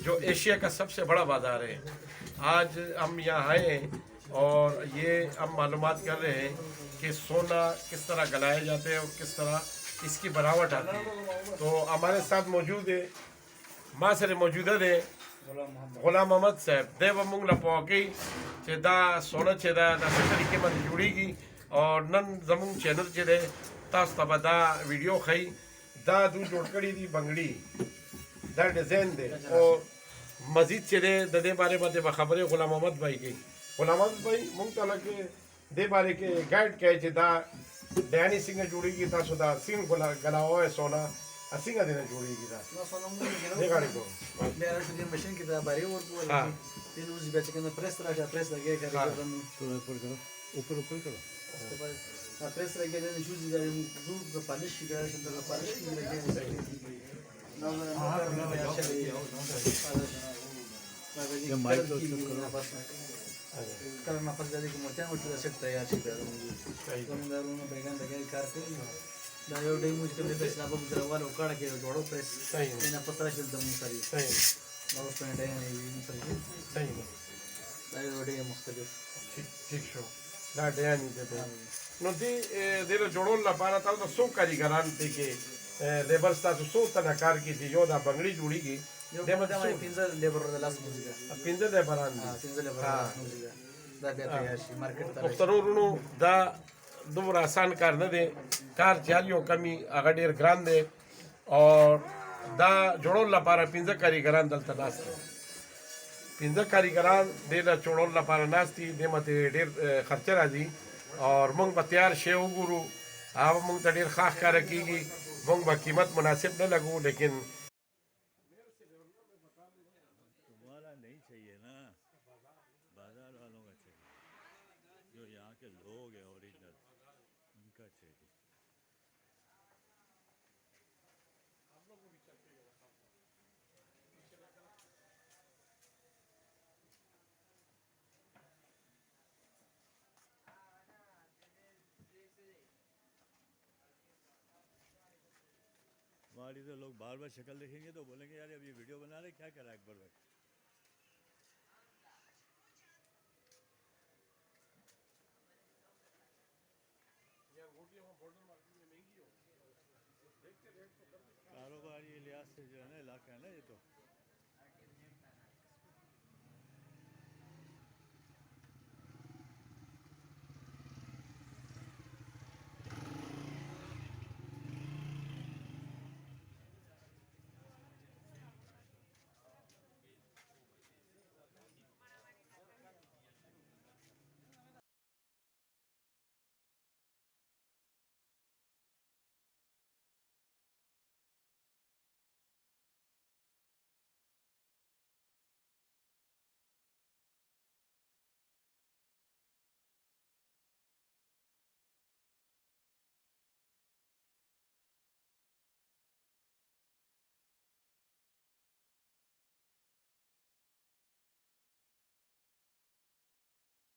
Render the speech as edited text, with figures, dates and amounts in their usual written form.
जो एशिया का सबसे बड़ा बाज़ार है। आज हम यहाँ आए हैं और ये हम मालूमात कर रहे हैं कि सोना किस तरह गलाए जाते हैं और किस तरह इसकी बनावट आती है। तो हमारे साथ मौजूद है मासरे मौजूदा है गुलाम मोहम्मद साहब देव मुंग लपौकी चेदा सोना चेदा दस तरीके में जुड़ेगी और नन जमुंग चैनल चेदे तास तब दा वीडियो खाई दा दू जोड़कड़ी दी बंगड़ी दा डिजाइन दे और मजीद चेदे दे बारे में दे खबरें गुलाम मोहम्मद भाई की गुलाम मोहम्मद भाई मुंग तला के दे बारे के गाइड कहे चेदा डैनी सिंह जुड़ेगी ता सुधा सिंह गलाओ है सोना असिंगा देना जोड़ेगी दा No sono un minimo. ने गाड़ी को Le era su din machine que da bari और को हाँ तीन उस बैच के अंदर प्रेस लगे कर हाँ। हम ऊपर ऊपर करो उसके बाद प्रेस लगे ने शूज का दूर का पॉलिश की गाड़ी अंदर का पॉलिश की लगे ना ये माइक तो उसको करो करना पस जाने की मोचा और चला सकता है यार ठीक है सही तो अंदर उन्होंने बैगन लगे कार पे दायो डे मुझे कभी पैसा बाबू जरा वाला उकाड़ के जोड़ो प्रेस सही है इन पसरा चलता हूं सारी सही माउस पे डे इन सारी सही है दायो डे मुख्तलिफ ठीक ठीक शो दा डयानी दे नो दी देलो जोड़ोल ला पारा ताल तो सो कारीगरान ते के लेबर sta सो तना कार की थी योदा बंगड़ी जुड़ी की Yo दे como मत te llamo pinza labour de las música पिंदे दे बरान ah pinza labour de las música da बेहतर है यार मार्केट तरह मुख्तरो रुनो दा दोबारा आसान कार न दे कार चालियों कमी अगर डेर ग्रान दे और दा जोड़ोल ला पारा पिंजा कारीगरान दल तनास पिंजा कारीगरान दे ला जोड़ोल ला पारा नास थी दे मते डेर खर्चा राजी और मुंग बत्यार शेव गुरु आप मुंग तडेर खास कार कीगी मुंग बा कीमत मुनासिब न लगू लेकिन तुम्हारा नहीं चाहिए ना बाजार वालों का चाहिए जो यहाँ के लोग हैं ओरिजिनल उनका चाहिए हमारी तो लोग बार बार शक्ल देखेंगे तो बोलेंगे यार अब ये वीडियो बना रहे क्या करा अकबर भाई कारोबार ये लिहाज से जो है ना इलाका है ना ये तो